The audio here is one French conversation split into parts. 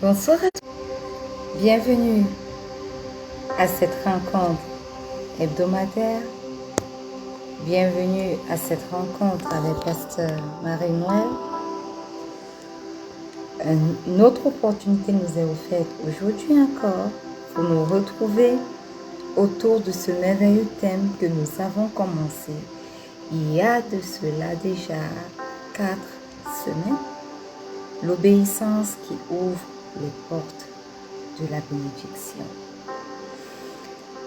Bonsoir à tous. Bienvenue à cette rencontre hebdomadaire. Bienvenue à cette rencontre avec Pasteur Marie-Noël. Une autre opportunité nous est offerte aujourd'hui encore pour nous retrouver autour de ce merveilleux thème que nous avons commencé il y a de cela déjà 4 semaines. L'obéissance qui ouvre les portes de la bénédiction.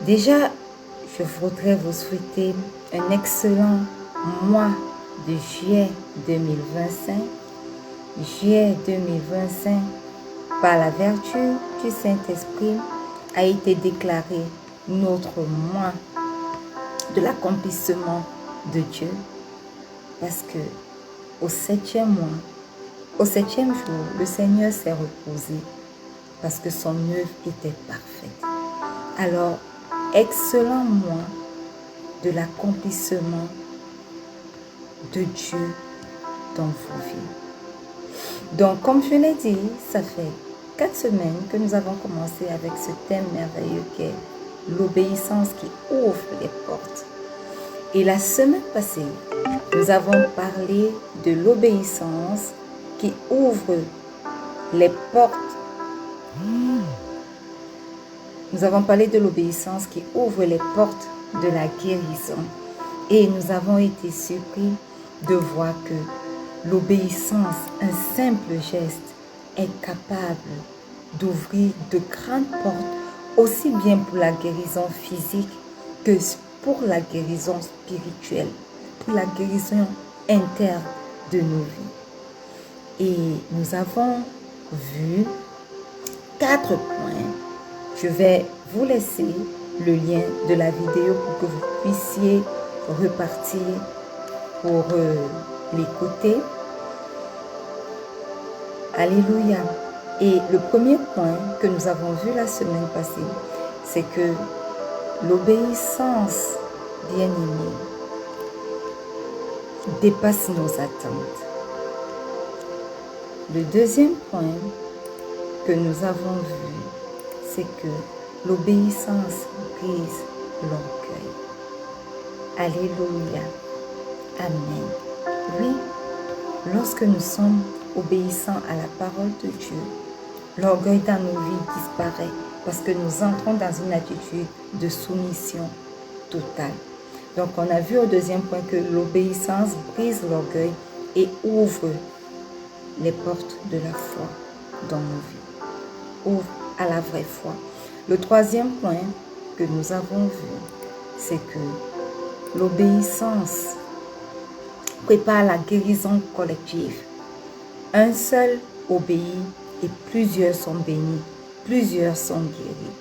Déjà, je voudrais vous souhaiter un excellent mois de juillet 2025. Juillet 2025, par la vertu du Saint-Esprit, a été déclaré notre mois de l'accomplissement de Dieu. Parce que au 7e mois, au 7e jour, le Seigneur s'est reposé parce que son œuvre était parfaite. Alors, excellent mois de l'accomplissement de Dieu dans vos vies. Donc, comme je l'ai dit, ça fait 4 semaines que nous avons commencé avec ce thème merveilleux qui est l'obéissance qui ouvre les portes. Et la semaine passée, nous avons parlé de l'obéissance qui ouvre les portes. Nous avons parlé de l'obéissance qui ouvre les portes de la guérison. Et nous avons été surpris de voir que l'obéissance, un simple geste, est capable d'ouvrir de grandes portes, aussi bien pour la guérison physique que pour la guérison spirituelle, pour la guérison interne de nos vies. Et nous avons vu 4 points. Je vais vous laisser le lien de la vidéo pour que vous puissiez repartir pour l'écouter. Alléluia. Et le premier point que nous avons vu la semaine passée, c'est que l'obéissance, bien-aimée, dépasse nos attentes. Le deuxième point que nous avons vu, c'est que l'obéissance brise l'orgueil. Alléluia. Amen. Oui, lorsque nous sommes obéissants à la parole de Dieu, l'orgueil dans nos vies disparaît parce que nous entrons dans une attitude de soumission totale. Donc, on a vu au deuxième point que l'obéissance brise l'orgueil et ouvre les portes de la foi dans nos vies. Ouvre à la vraie foi. Le troisième point que nous avons vu, c'est que l'obéissance prépare la guérison collective. Un seul obéit et plusieurs sont bénis, plusieurs sont guéris,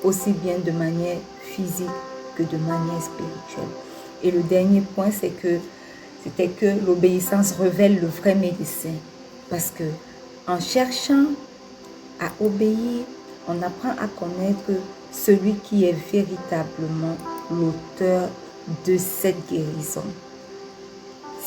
aussi bien de manière physique que de manière spirituelle. Et le dernier point, c'était que l'obéissance révèle le vrai médecin. Parce que en cherchant à obéir, on apprend à connaître celui qui est véritablement l'auteur de cette guérison.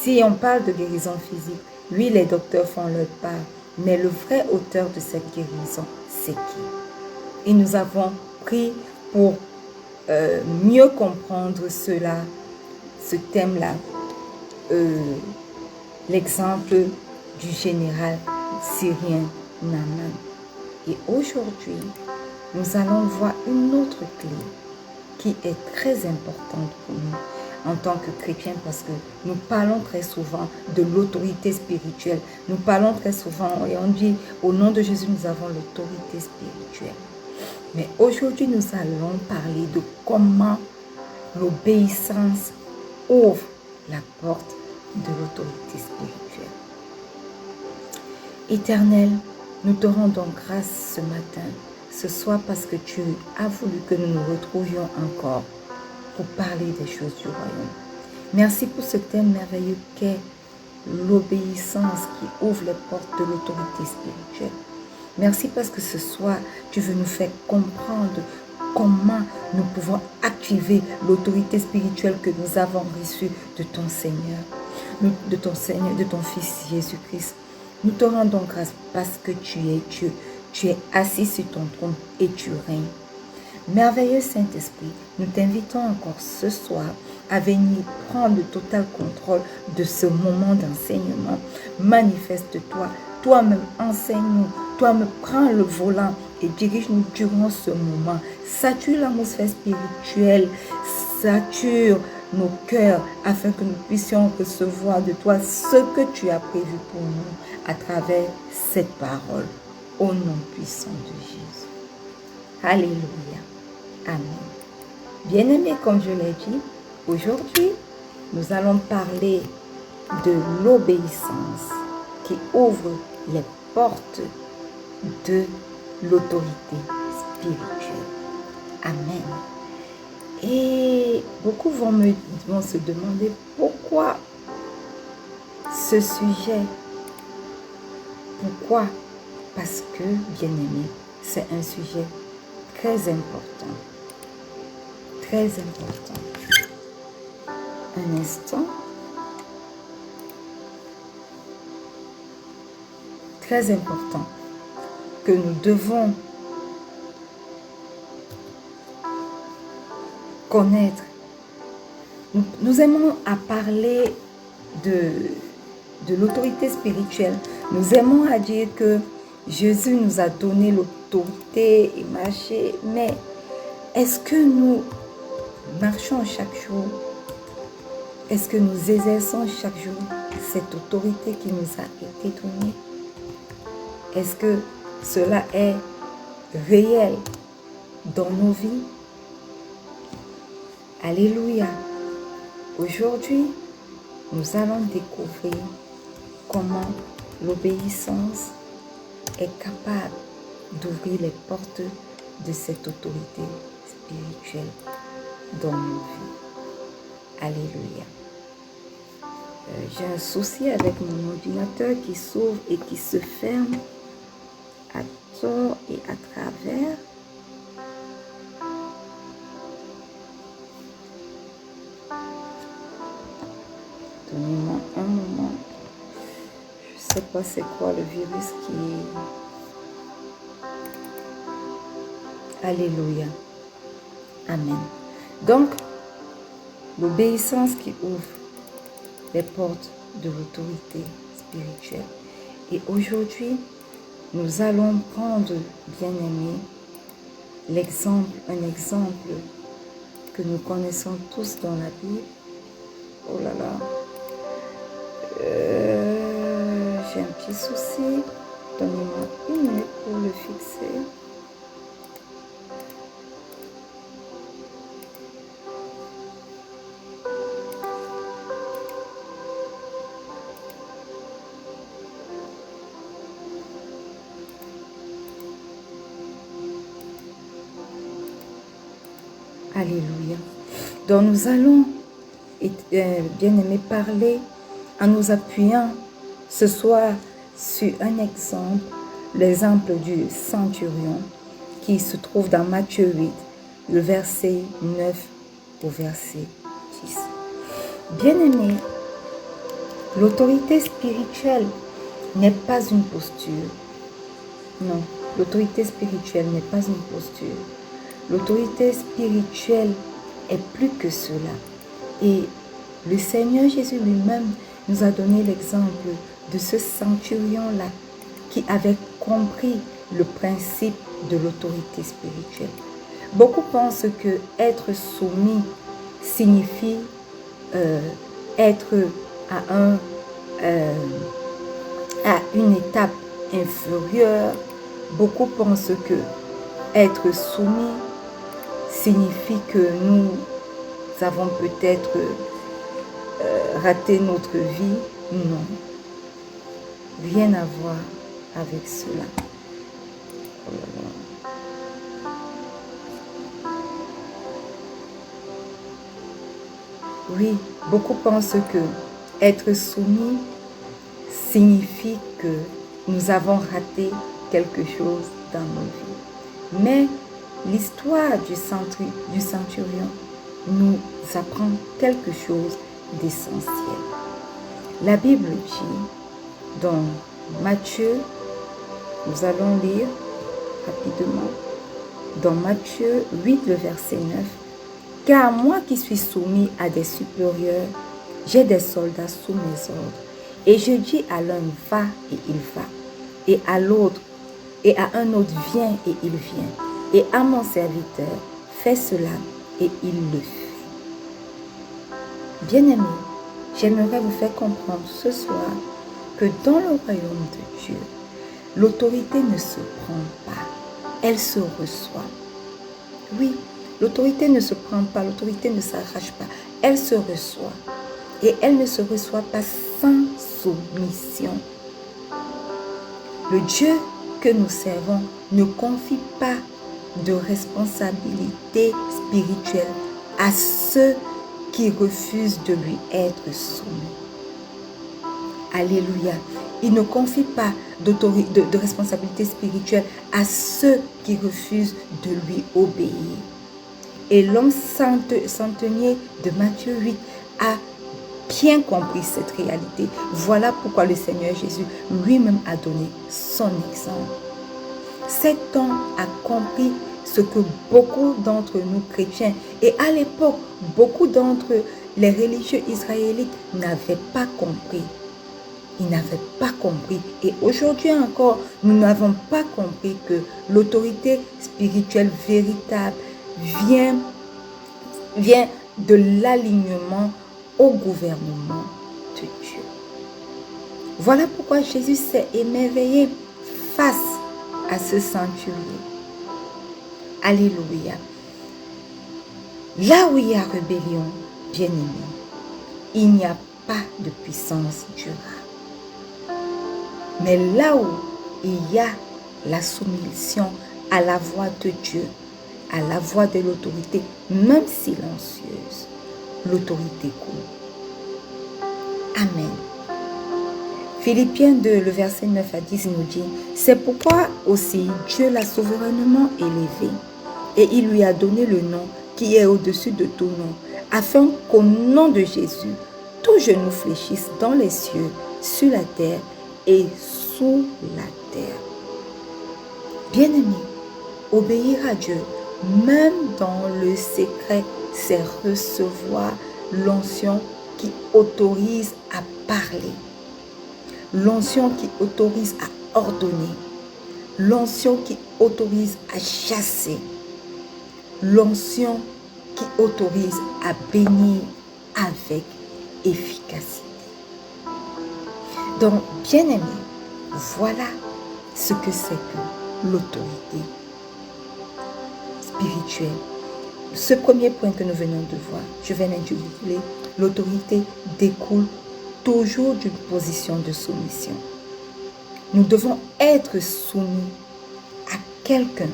Si on parle de guérison physique, oui, les docteurs font leur part, mais le vrai auteur de cette guérison, c'est qui? Et nous avons pris pour mieux comprendre cela, ce thème-là, l'exemple du général syrien Naaman. Et aujourd'hui, nous allons voir une autre clé qui est très importante pour nous en tant que chrétiens parce que nous parlons très souvent de l'autorité spirituelle. Nous parlons très souvent et on dit au nom de Jésus, nous avons l'autorité spirituelle. Mais aujourd'hui, nous allons parler de comment l'obéissance ouvre la porte de l'autorité spirituelle. Éternel, nous te rendons grâce ce matin, ce soir parce que tu as voulu que nous nous retrouvions encore pour parler des choses du royaume. Merci pour ce thème merveilleux qu'est l'obéissance qui ouvre les portes de l'autorité spirituelle. Merci parce que ce soir, tu veux nous faire comprendre comment nous pouvons activer l'autorité spirituelle que nous avons reçue de ton Seigneur, de ton Fils Jésus-Christ. Nous te rendons grâce parce que tu es Dieu. Tu es assis sur ton trône et tu règnes. Merveilleux Saint-Esprit, nous t'invitons encore ce soir à venir prendre le total contrôle de ce moment d'enseignement. Manifeste-toi, toi-même enseigne-nous, toi-même prends le volant et dirige-nous durant ce moment. Sature l'atmosphère spirituelle, sature nos cœurs afin que nous puissions recevoir de toi ce que tu as prévu pour nous à travers cette parole. Au nom puissant de Jésus. Alléluia. Amen. Bien-aimés, comme je l'ai dit, aujourd'hui, nous allons parler de l'obéissance qui ouvre les portes de l'autorité spirituelle. Amen. Et beaucoup vont se demander pourquoi ce sujet. Pourquoi? Parce que, bien-aimé, c'est un sujet très important. Très important. Un instant. Très important que nous devons connaître. Nous aimons à parler de l'autorité spirituelle. Nous aimons à dire que Jésus nous a donné l'autorité et marcher, mais est-ce que nous marchons chaque jour? Est-ce que nous exerçons chaque jour cette autorité qui nous a été donnée? Est-ce que cela est réel dans nos vies? Alléluia. Aujourd'hui, nous allons découvrir comment l'obéissance est capable d'ouvrir les portes de cette autorité spirituelle dans nos vies. Alléluia. J'ai un souci avec mon ordinateur qui s'ouvre et qui se ferme à tort et à travers. Donnez-moi un moment. Je ne sais pas c'est quoi le virus qui... Alléluia. Amen. Donc, l'obéissance qui ouvre les portes de l'autorité spirituelle. Et aujourd'hui, nous allons prendre, bien-aimés, un exemple que nous connaissons tous dans la Bible. Oh là là. J'ai un petit souci. Donnez-moi une minute pour le fixer. Alléluia. Donc nous allons, bien-aimés, parler en nous appuyant ce soir sur un exemple, l'exemple du centurion qui se trouve dans Matthieu 8, le verset 9 au verset 10. Bien-aimés, l'autorité spirituelle n'est pas une posture. Non, l'autorité spirituelle n'est pas une posture. L'autorité spirituelle est plus que cela. Et le Seigneur Jésus lui-même nous a donné l'exemple de ce centurion-là qui avait compris le principe de l'autorité spirituelle. Beaucoup pensent que être soumis signifie être à une étape inférieure. Beaucoup pensent que être soumis signifie que nous avons peut-être raté notre vie. Non. Rien à voir avec cela. Oh là là. Oui, beaucoup pensent que être soumis signifie que nous avons raté quelque chose dans nos vies. Mais l'histoire du centurion nous apprend quelque chose d'essentiel. La Bible dit dans Matthieu, nous allons lire rapidement dans Matthieu 8, le verset 9. Car moi qui suis soumis à des supérieurs, j'ai des soldats sous mes ordres. Et je dis à l'un, va, et il va. Et à l'autre, et à un autre, viens, et il vient. Et à mon serviteur, fais cela, et il le fait. Bien-aimés, j'aimerais vous faire comprendre ce soir que dans le royaume de Dieu, l'autorité ne se prend pas, elle se reçoit. Oui, l'autorité ne se prend pas, l'autorité ne s'arrache pas, elle se reçoit. Et elle ne se reçoit pas sans soumission. Le Dieu que nous servons ne confie pas de responsabilité spirituelle à ceux qui refusent de lui être soumis. Alléluia. Il ne confie pas de responsabilité spirituelle à ceux qui refusent de lui obéir. Et l'homme centenier de Matthieu 8 a bien compris cette réalité. Voilà pourquoi le Seigneur Jésus lui-même a donné son exemple. Cet homme a compris ce que beaucoup d'entre nous chrétiens, et à l'époque, beaucoup d'entre les religieux israélites n'avaient pas compris. Ils n'avaient pas compris. Et aujourd'hui encore, nous n'avons pas compris que l'autorité spirituelle véritable vient de l'alignement au gouvernement de Dieu. Voilà pourquoi Jésus s'est émerveillé face à ce centurion. Alléluia. Là où il y a rébellion, bien-aimé, il n'y a pas de puissance durable. Mais là où il y a la soumission à la voix de Dieu, à la voix de l'autorité, même silencieuse, l'autorité coule. Amen. Philippiens 2, le verset 9 à 10 nous dit, c'est pourquoi aussi Dieu l'a souverainement élevé et il lui a donné le nom qui est au-dessus de tout nom, afin qu'au nom de Jésus, tout genou fléchisse dans les cieux, sur la terre et sous la terre. Bien-aimé, obéir à Dieu, même dans le secret, c'est recevoir l'onction qui autorise à parler, l'onction qui autorise à ordonner, l'onction qui autorise à chasser, l'onction qui autorise à bénir avec efficacité. Donc, bien-aimé, voilà ce que c'est que l'autorité spirituelle. Ce premier point que nous venons de voir, je vais l'intituler, l'autorité découle toujours d'une position de soumission. Nous devons être soumis à quelqu'un.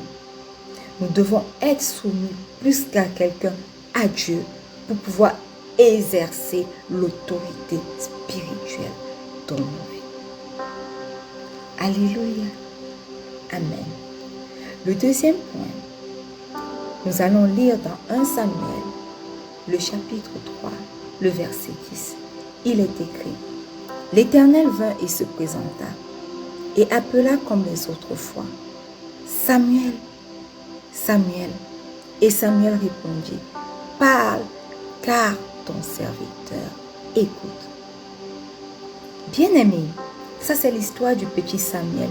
Nous devons être soumis plus qu'à quelqu'un, à Dieu, pour pouvoir exercer l'autorité spirituelle dans nos vies. Alléluia. Amen. Le deuxième point, nous allons lire dans 1 Samuel, le chapitre 3, le verset 10. Il est écrit, « L'Éternel vint et se présenta, et appela comme les autres fois, « Samuel, Samuel. » Et Samuel répondit, « Parle, car ton serviteur écoute. » Bien-aimé, ça c'est l'histoire du petit Samuel.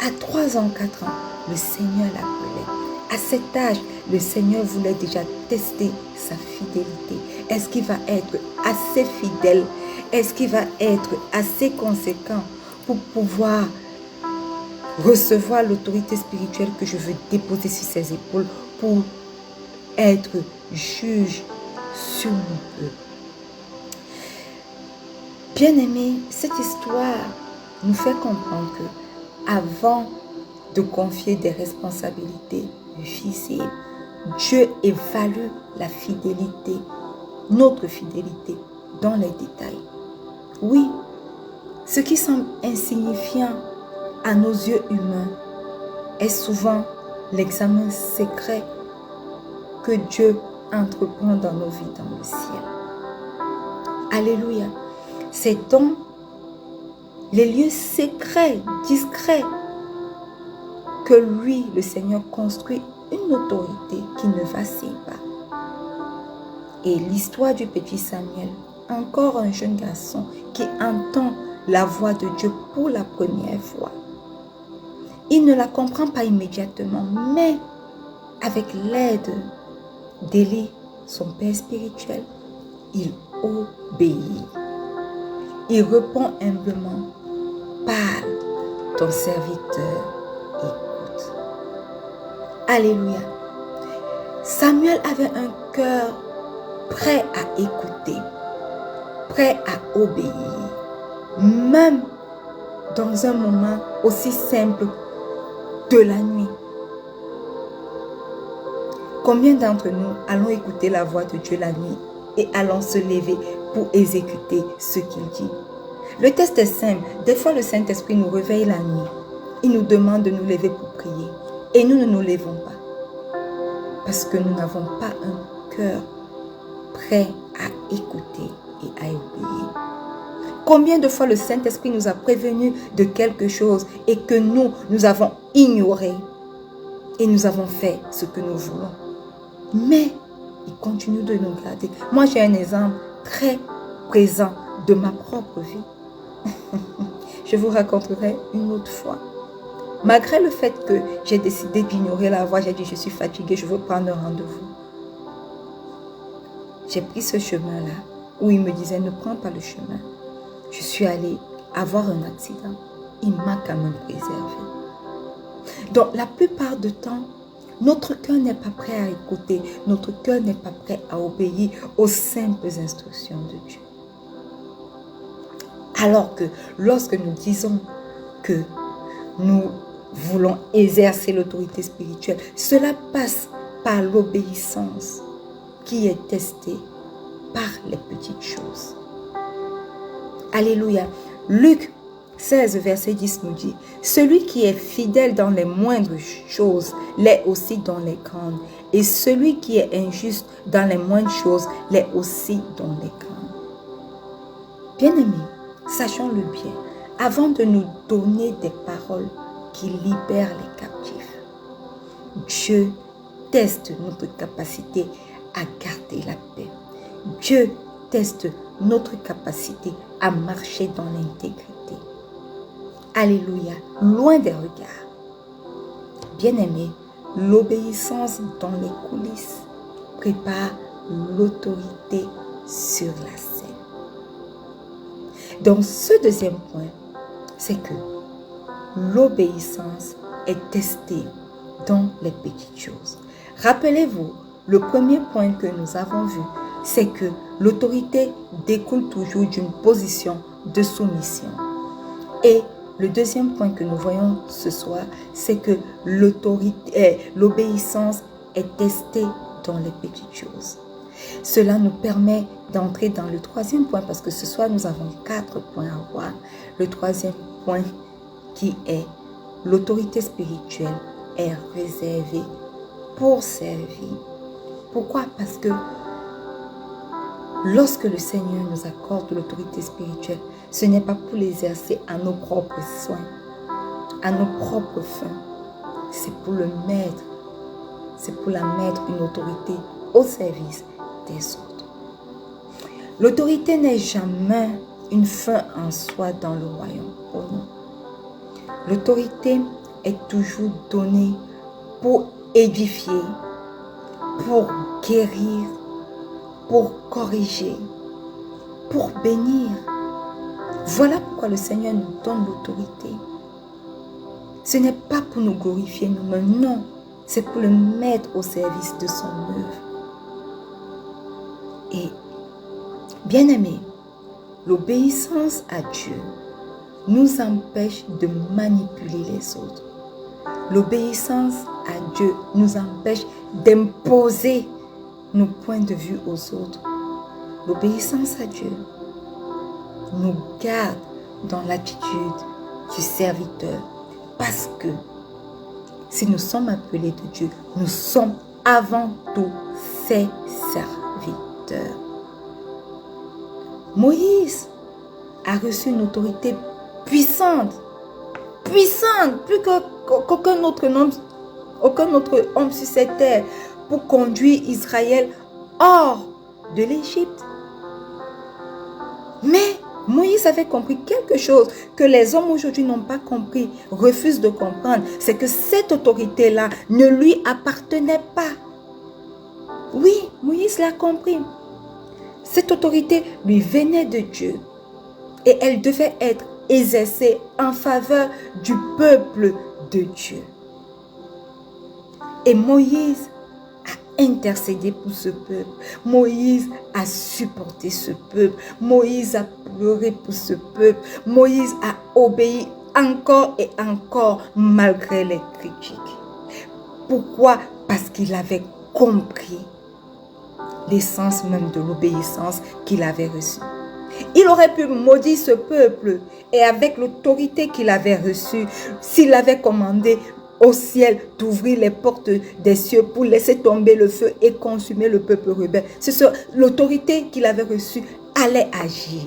À 3 ans, 4 ans, le Seigneur l'appelait. À cet âge, le Seigneur voulait déjà tester sa fidélité. Est-ce qu'il va être assez fidèle? Est-ce qu'il va être assez conséquent pour pouvoir recevoir l'autorité spirituelle que je veux déposer sur ses épaules pour être juge sur mon peuple? Bien-aimé, cette histoire nous fait comprendre que avant de confier des responsabilités visibles, Dieu évalue la fidélité, notre fidélité dans les détails. Oui, ce qui semble insignifiant à nos yeux humains est souvent l'examen secret que Dieu entreprend dans nos vies dans le ciel. Alléluia. C'est dans les lieux secrets, discrets, que lui, le Seigneur, construit une autorité qui ne vacille pas. Et l'histoire du petit Samuel, encore un jeune garçon qui entend la voix de Dieu pour la première fois. Il ne la comprend pas immédiatement, mais avec l'aide d'Élie, son père spirituel, il obéit. Il répond humblement, parle, ton serviteur écoute. Alléluia. Samuel avait un cœur prêt à écouter, prêt à obéir, même dans un moment aussi simple de la nuit. Combien d'entre nous allons écouter la voix de Dieu la nuit et allons se lever pour exécuter ce qu'il dit? Le test est simple. Des fois, le Saint-Esprit nous réveille la nuit. Il nous demande de nous lever pour prier. Et nous ne nous levons pas. Parce que nous n'avons pas un cœur prêt à écouter et à obéir. Combien de fois le Saint-Esprit nous a prévenus de quelque chose et que nous avons ignoré et nous avons fait ce que nous voulons. Mais il continue de nous garder. Moi, j'ai un exemple très présent de ma propre vie. Je vous raconterai une autre fois. Malgré le fait que j'ai décidé d'ignorer la voix, j'ai dit je suis fatiguée, je veux prendre un rendez-vous. J'ai pris ce chemin-là où il me disait ne prends pas le chemin. Je suis allée avoir un accident. Il m'a quand même préservé. Donc la plupart du temps, notre cœur n'est pas prêt à écouter, notre cœur n'est pas prêt à obéir aux simples instructions de Dieu. Alors que lorsque nous disons que nous voulons exercer l'autorité spirituelle, cela passe par l'obéissance qui est testée par les petites choses. Alléluia. Luc 16, verset 10 nous dit, « Celui qui est fidèle dans les moindres choses l'est aussi dans les grandes, et celui qui est injuste dans les moindres choses l'est aussi dans les grandes. » Bien-aimés, sachons-le bien, avant de nous donner des paroles qui libèrent les captifs, Dieu teste notre capacité à garder la paix. Dieu teste notre capacité à marcher dans l'intégrité. Alléluia, loin des regards. Bien-aimés, l'obéissance dans les coulisses prépare l'autorité sur la scène. Donc ce deuxième point, c'est que l'obéissance est testée dans les petites choses. Rappelez-vous, le premier point que nous avons vu, c'est que l'autorité découle toujours d'une position de soumission. Et le deuxième point que nous voyons ce soir, c'est que l'obéissance est testée dans les petites choses. Cela nous permet d'entrer dans le troisième point, parce que ce soir nous avons 4 points à voir. Le troisième point qui est l'autorité spirituelle est réservée pour servir. Pourquoi? Parce que lorsque le Seigneur nous accorde l'autorité spirituelle, ce n'est pas pour l'exercer à nos propres soins, à nos propres fins. C'est pour le mettre, c'est pour la mettre une autorité au service des autres. L'autorité n'est jamais une fin en soi dans le royaume. Oh non. L'autorité est toujours donnée pour édifier, pour guérir, pour corriger, pour bénir. Voilà pourquoi le Seigneur nous donne l'autorité. Ce n'est pas pour nous glorifier nous-mêmes, non. C'est pour le mettre au service de son œuvre. Et, bien-aimés, l'obéissance à Dieu nous empêche de manipuler les autres. L'obéissance à Dieu nous empêche d'imposer nos points de vue aux autres. L'obéissance à Dieu nous garde dans l'attitude du serviteur. Parce que si nous sommes appelés de Dieu, nous sommes avant tout ses serviteurs. Moïse a reçu une autorité puissante, plus que qu'aucun autre homme sur cette terre pour conduire Israël hors de l'Égypte. Mais Moïse avait compris quelque chose que les hommes aujourd'hui n'ont pas compris, refusent de comprendre. C'est que cette autorité-là ne lui appartenait pas. Oui, Moïse l'a compris. Cette autorité lui venait de Dieu. Et elle devait être exercée en faveur du peuple de Dieu. Et Moïse a intercédé pour ce peuple. Moïse a supporté ce peuple. Moïse a pleuré pour ce peuple. Moïse a obéi encore et encore malgré les critiques. Pourquoi? Parce qu'il avait compris l'essence même de l'obéissance qu'il avait reçue. Il aurait pu maudire ce peuple et avec l'autorité qu'il avait reçue, s'il avait commandé au ciel d'ouvrir les portes des cieux pour laisser tomber le feu et consumer le peuple rebelle. L'autorité qu'il avait reçue allait agir.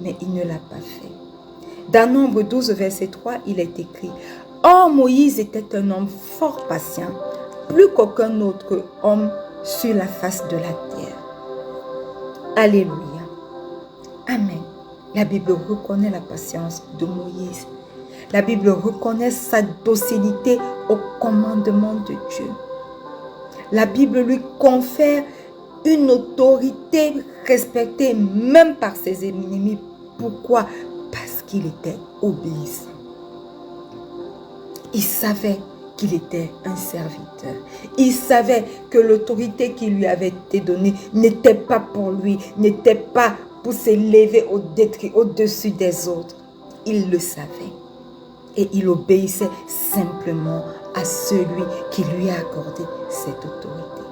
Mais il ne l'a pas fait. Dans Nombre 12, verset 3, il est écrit: « Or Moïse était un homme fort patient, plus qu'aucun autre homme sur la face de la terre. » Alléluia. Amen. La Bible reconnaît la patience de Moïse. La Bible reconnaît sa docilité au commandement de Dieu. La Bible lui confère une autorité respectée même par ses ennemis. Pourquoi? Parce qu'il était obéissant. Il savait qu'il était un serviteur. Il savait que l'autorité qui lui avait été donnée n'était pas pour lui, n'était pas pour s'élever au-dessus des autres. Il le savait. Et il obéissait simplement à celui qui lui a accordé cette autorité.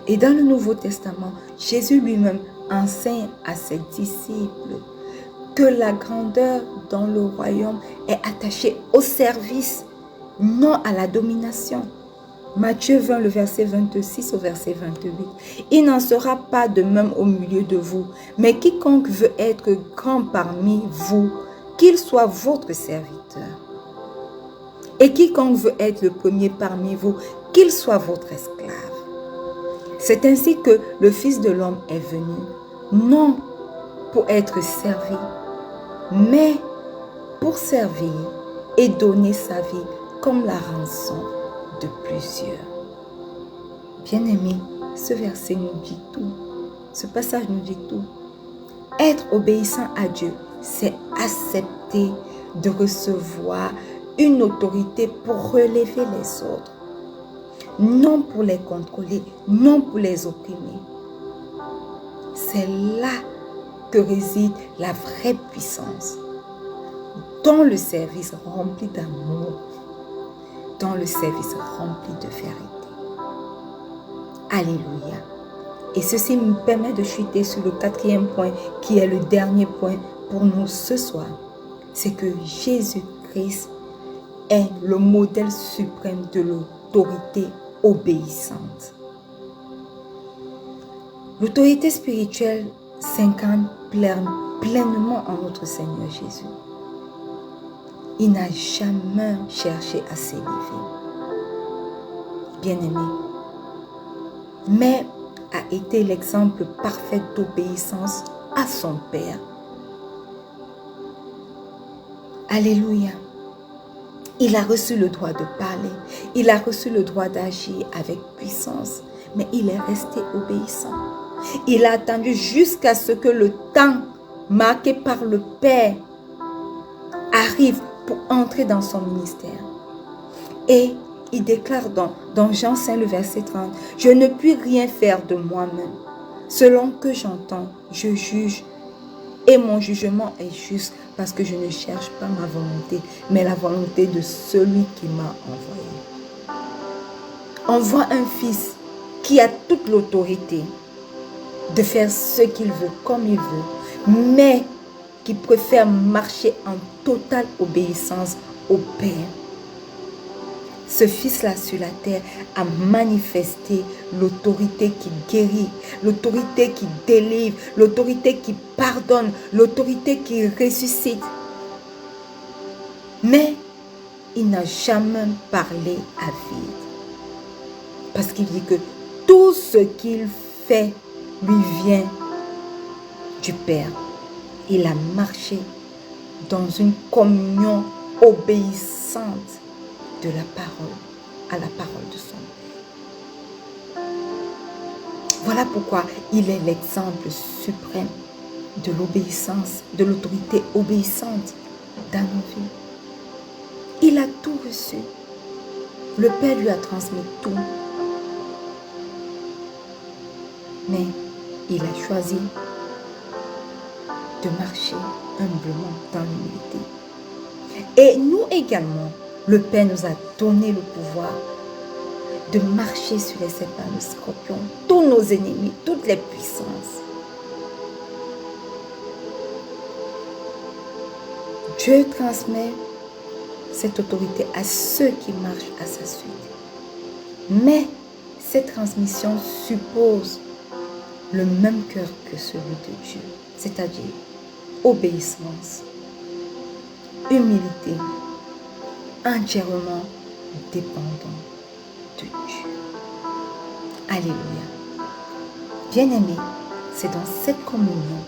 Et dans le Nouveau Testament, Jésus lui-même enseigne à ses disciples que la grandeur dans le royaume est attachée au service, non à la domination. Matthieu 20, le verset 26 au verset 28. Il n'en sera pas de même au milieu de vous, mais quiconque veut être grand parmi vous, qu'il soit votre serviteur. Et quiconque veut être le premier parmi vous, qu'il soit votre esclave. C'est ainsi que le Fils de l'homme est venu, non pour être servi, mais pour servir et donner sa vie comme la rançon de plusieurs. Bien-aimés, ce verset nous dit tout. Ce passage nous dit tout. Être obéissant à Dieu, c'est accepter de recevoir une autorité pour relever les autres. Non pour les contrôler, non pour les opprimer. C'est là que réside la vraie puissance. Dans le service rempli d'amour, dans le service rempli de vérité. Alléluia. Et ceci me permet de chuter sur le quatrième point, qui est le dernier point pour nous ce soir. C'est que Jésus-Christ est le modèle suprême de l'autorité obéissante. L'autorité spirituelle s'incarne pleinement en notre Seigneur Jésus. Il n'a jamais cherché à s'élever. Bien-aimé, mais a été l'exemple parfait d'obéissance à son Père. Alléluia. Il a reçu le droit de parler, il a reçu le droit d'agir avec puissance, mais il est resté obéissant. Il a attendu jusqu'à ce que le temps marqué par le Père arrive pour entrer dans son ministère. Et il déclare dans Jean 5, le verset 30, « Je ne puis rien faire de moi-même. Selon que j'entends, je juge, et mon jugement est juste, parce que je ne cherche pas ma volonté, mais la volonté de celui qui m'a envoyé. » On voit un fils qui a toute l'autorité de faire ce qu'il veut, comme il veut, mais qui préfère marcher en totale obéissance au Père. Ce fils-là sur la terre a manifesté l'autorité qui guérit, l'autorité qui délivre, l'autorité qui pardonne, l'autorité qui ressuscite. Mais il n'a jamais parlé à vide. Parce qu'il dit que tout ce qu'il fait lui vient du Père. Il a marché dans une communion obéissante de la parole, à la parole de son Père. Voilà pourquoi il est l'exemple suprême de l'obéissance, de l'autorité obéissante dans nos vies. Il a tout reçu. Le Père lui a transmis tout. Mais il a choisi de marcher humblement dans l'humilité. Et nous également, le Père nous a donné le pouvoir de marcher sur les serpents, les scorpions, tous nos ennemis, toutes les puissances. Dieu transmet cette autorité à ceux qui marchent à sa suite. Mais cette transmission suppose le même cœur que celui de Dieu, c'est-à-dire obéissance, humilité, entièrement dépendant de Dieu. Alléluia. Bien-aimés, c'est dans cette communion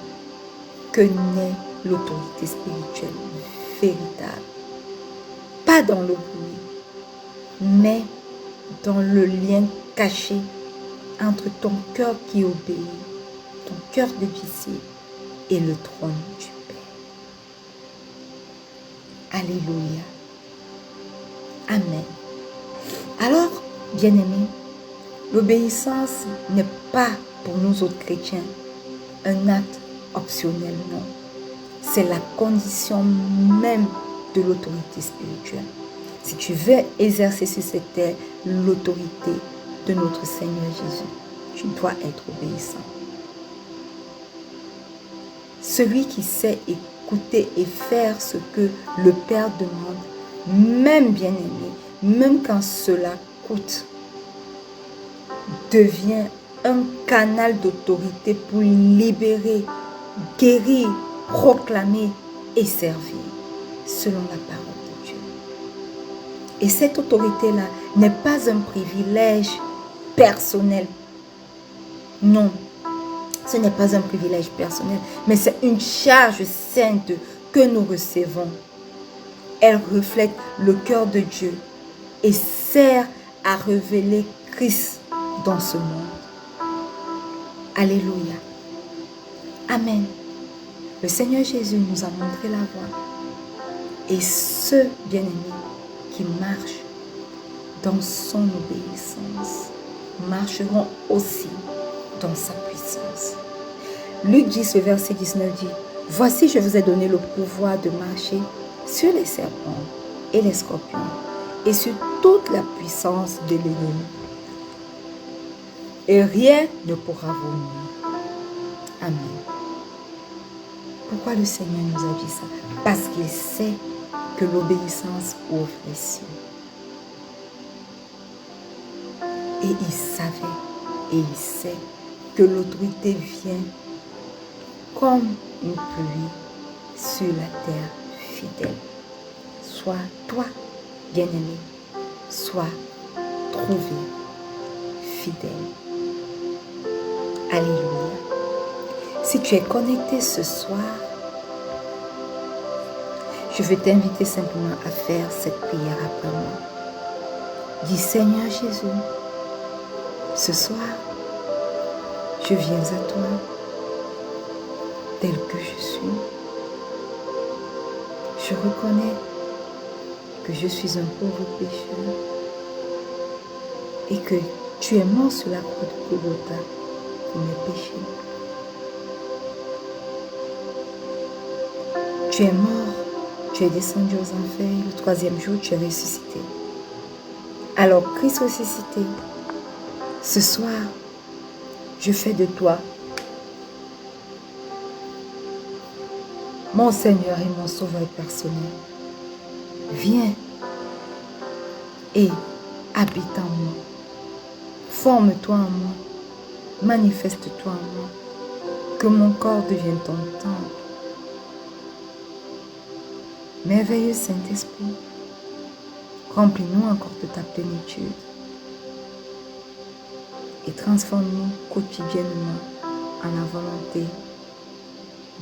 que naît l'autorité spirituelle véritable. Pas dans le bruit, mais dans le lien caché entre ton cœur qui obéit, ton cœur de disciple et le trône du Père. Alléluia. Amen. Alors, bien-aimés, l'obéissance n'est pas pour nous autres chrétiens un acte optionnel, non. C'est la condition même de l'autorité spirituelle. Si tu veux exercer sur cette terre l'autorité de notre Seigneur Jésus, tu dois être obéissant. Celui qui sait écouter et faire ce que le Père demande, même bien-aimé, même quand cela coûte, devient un canal d'autorité pour libérer, guérir, proclamer et servir selon la parole de Dieu. Et cette autorité-là n'est pas un privilège personnel. Non, ce n'est pas un privilège personnel, mais c'est une charge sainte que nous recevons. Elle reflète le cœur de Dieu et sert à révéler Christ dans ce monde. Alléluia. Amen. Le Seigneur Jésus nous a montré la voie. Et ceux, bien-aimés, qui marchent dans son obéissance, marcheront aussi dans sa puissance. Luc 10, verset 19 dit, « Voici, je vous ai donné le pouvoir de marcher sur les serpents et les scorpions et sur toute la puissance de l'ennemi. Et rien ne pourra vous nuire. » Amen. Pourquoi le Seigneur nous a dit ça? Parce qu'il sait que l'obéissance ouvre les cieux. Et il savait et il sait que l'autorité vient comme une pluie sur la terre fidèle. Sois toi, bien-aimé, sois trouvé fidèle. Alléluia. Si tu es connecté ce soir, je veux t'inviter simplement à faire cette prière après moi. Dis, Seigneur Jésus, ce soir, je viens à toi, tel que je suis. Je reconnais que je suis un pauvre pécheur et que tu es mort sur la croix de Golgotha pour mes péchés. Tu es mort, tu es descendu aux enfers, le troisième jour tu es ressuscité. Alors Christ ressuscité, ce soir, je fais de toi mon Seigneur et mon Sauveur personnel. Viens et habite en moi. Forme-toi en moi. Manifeste-toi en moi. Que mon corps devienne ton temple. Merveilleux Saint-Esprit, Remplis-nous encore de ta plénitude et transforme-nous quotidiennement en la volonté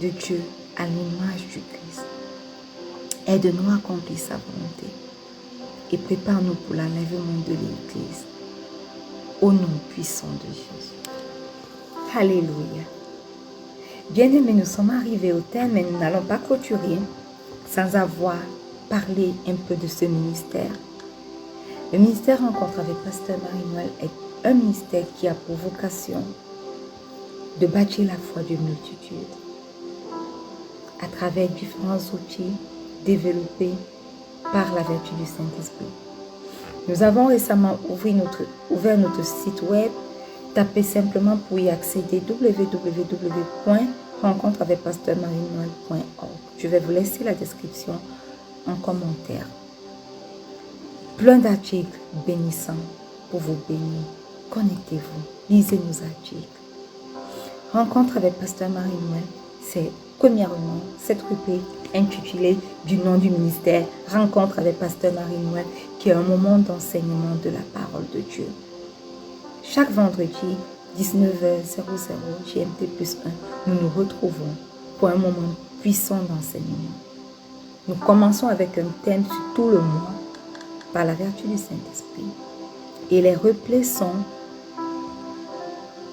de Dieu à l'image du Christ. Aide-nous à accomplir sa volonté et prépare-nous pour l'enlèvement de l'Église. Au nom puissant de Jésus. Alléluia. Bien-aimés, nous sommes arrivés au terme et nous n'allons pas clôturer sans avoir parlé un peu de ce ministère. Le ministère Rencontre avec Pasteur Marie-Noël est un ministère qui a pour vocation de bâtir la foi d'une multitude à travers différents outils développés par la vertu du Saint-Esprit. Nous avons récemment ouvert notre site web. Tapez simplement pour y accéder www.rencontreavecpasteurmarienoël.org. Je vais vous laisser la description en commentaire. Plein d'articles bénissants pour vous bénir. Connectez-vous, lisez nos articles. Rencontre avec Pasteur Marie-Noël, c'est premièrement cette rubrique intitulée du nom du ministère Rencontre avec Pasteur Marie-Noël, qui est un moment d'enseignement de la parole de Dieu. Chaque vendredi, 19h00 GMT+1, nous nous retrouvons pour un moment puissant d'enseignement. Nous commençons avec un thème sur tout le mois par la vertu du Saint-Esprit. Et les replays sont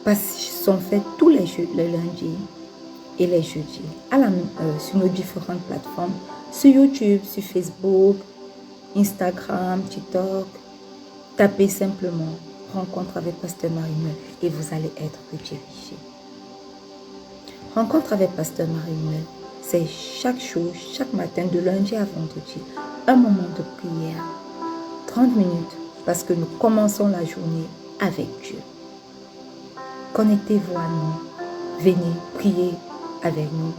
faits tous les lundis et les jeudis sur nos différentes plateformes, sur YouTube, sur Facebook, Instagram, TikTok. Tapez simplement Rencontre avec Pasteur Marie-Noël et vous allez être redirigé. Rencontre avec Pasteur Marie-Noël, c'est chaque jour, chaque matin, de lundi à vendredi, un moment de prière, 30 minutes, parce que nous commençons la journée avec Dieu. Connectez-vous à nous, venez prier avec nous.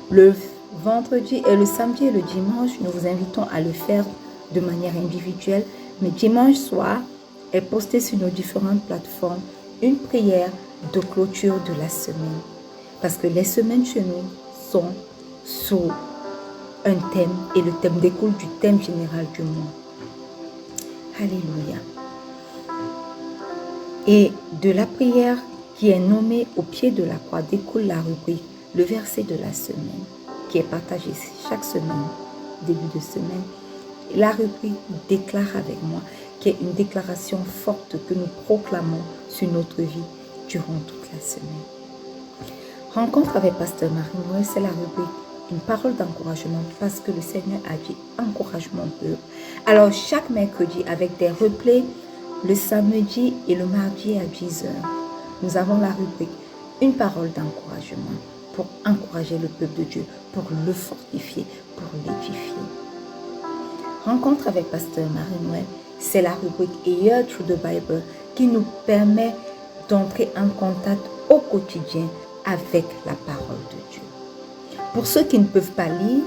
Le vendredi et le samedi et le dimanche, nous vous invitons à le faire de manière individuelle, mais dimanche soir, est postée sur nos différentes plateformes une prière de clôture de la semaine. Parce que les semaines chez nous sont sous un thème et le thème découle du thème général du mois. Alléluia. Et de la prière qui est nommée au pied de la croix découle la rubrique, le verset de la semaine, qui est partagé chaque semaine, début de semaine. Et la rubrique déclare avec moi, qui est une déclaration forte que nous proclamons sur notre vie durant toute la semaine. Rencontre avec Pasteur Marie-Noël, c'est la rubrique une parole d'encouragement parce que le Seigneur a dit encourage mon peuple. Alors chaque mercredi avec des replays le samedi et le mardi à 10h, nous avons la rubrique une parole d'encouragement pour encourager le peuple de Dieu, pour le fortifier, pour l'édifier. Rencontre avec Pasteur Marie-Noël, c'est la rubrique A Year Through the Bible qui nous permet d'entrer en contact au quotidien avec la parole de Dieu. Pour ceux qui ne peuvent pas lire,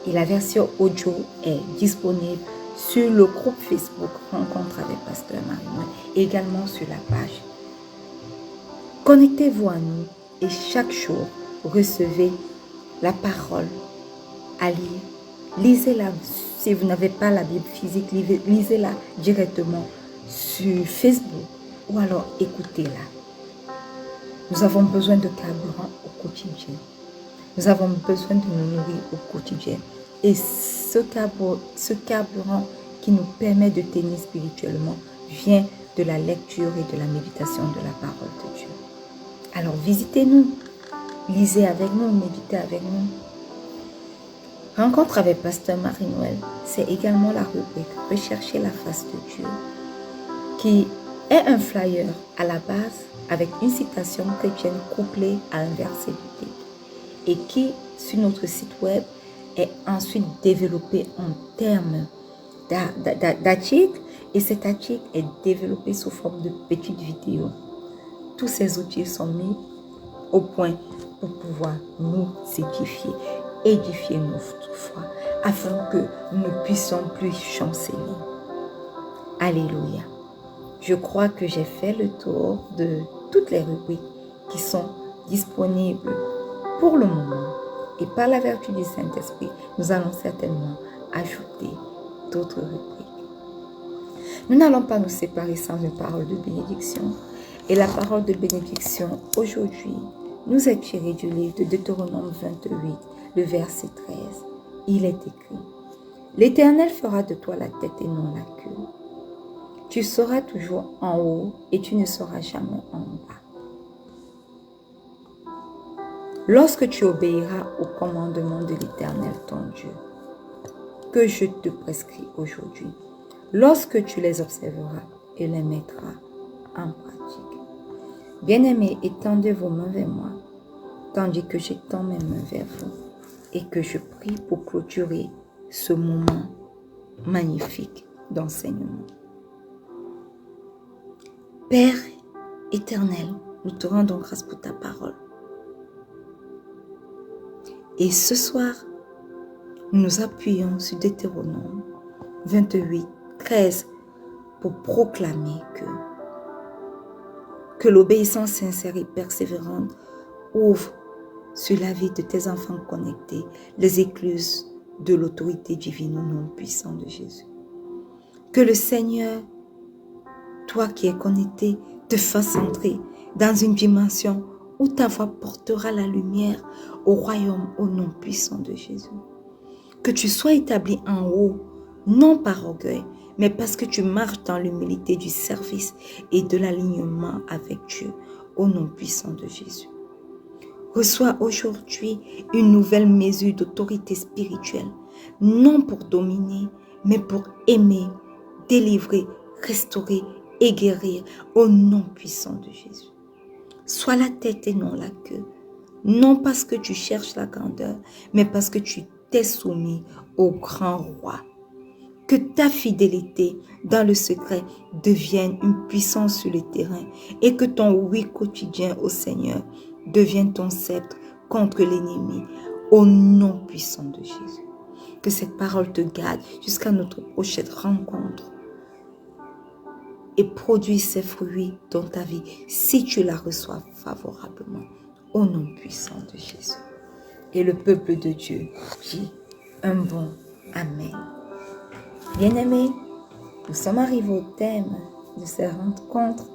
et la version audio est disponible sur le groupe Facebook Rencontre avec Pasteur Marie-Noël, également sur la page. Connectez-vous à nous et chaque jour, recevez la parole à lire. Lisez-la. Si vous n'avez pas la Bible physique, lisez-la directement sur Facebook ou alors écoutez-la. Nous avons besoin de carburant au quotidien. Nous avons besoin de nous nourrir au quotidien. Et ce carburant qui nous permet de tenir spirituellement vient de la lecture et de la méditation de la parole de Dieu. Alors visitez-nous, lisez avec nous, méditez avec nous. Rencontre avec Pasteur Marie-Noël, c'est également la rubrique Rechercher la face de Dieu, qui est un flyer à la base avec une citation chrétienne couplée à un verset biblique et qui, sur notre site web, est ensuite développé en termes d'articles et cet article est développé sous forme de petites vidéos. Tous ces outils sont mis au point pour pouvoir nous édifier notre foi, afin que nous ne puissions plus chanceler. Alléluia. Je crois que j'ai fait le tour de toutes les rubriques qui sont disponibles pour le moment. Et par la vertu du Saint-Esprit, nous allons certainement ajouter d'autres rubriques. Nous n'allons pas nous séparer sans une parole de bénédiction. Et la parole de bénédiction aujourd'hui nous est tirée du livre de Deutéronome 28, le verset 13. Il est écrit: l'Éternel fera de toi la tête et non la queue. Tu seras toujours en haut et tu ne seras jamais en bas. Lorsque tu obéiras au commandement de l'Éternel ton Dieu, que je te prescris aujourd'hui, lorsque tu les observeras et les mettras en pratique. Bien-aimés, étendez vos mains vers moi, tandis que j'étends mes mains vers vous et que je prie pour clôturer ce moment magnifique d'enseignement. Père éternel, nous te rendons grâce pour ta parole. Et ce soir, nous nous appuyons sur Deutéronome 28, 13 pour proclamer que l'obéissance sincère et persévérante ouvre sur la vie de tes enfants connectés les écluses de l'autorité divine au nom puissant de Jésus. Que le Seigneur, toi qui es connecté, te fasse entrer dans une dimension où ta voix portera la lumière au royaume au nom puissant de Jésus. Que tu sois établi en haut, non par orgueil, mais parce que tu marches dans l'humilité du service et de l'alignement avec Dieu, au nom puissant de Jésus. Reçois aujourd'hui une nouvelle mesure d'autorité spirituelle, non pour dominer, mais pour aimer, délivrer, restaurer et guérir, au nom puissant de Jésus. Sois la tête et non la queue, non parce que tu cherches la grandeur, mais parce que tu t'es soumis au grand roi. Que ta fidélité dans le secret devienne une puissance sur le terrain et que ton oui quotidien au Seigneur devienne ton sceptre contre l'ennemi au nom puissant de Jésus. Que cette parole te garde jusqu'à notre prochaine rencontre et produise ses fruits dans ta vie si tu la reçois favorablement au nom puissant de Jésus. Et le peuple de Dieu dit un bon Amen. Bien-aimés, nous sommes arrivés au thème de ces rencontres.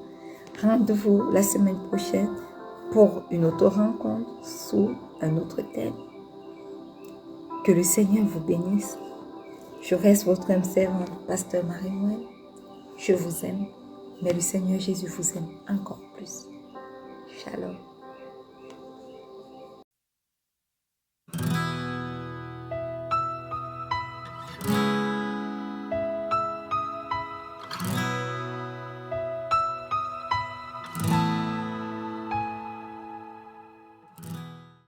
Rendez-vous la semaine prochaine pour une autre rencontre sous un autre thème. Que le Seigneur vous bénisse. Je reste votre âme servante, Pasteur Marie-Noël. Je vous aime, mais le Seigneur Jésus vous aime encore plus. Shalom.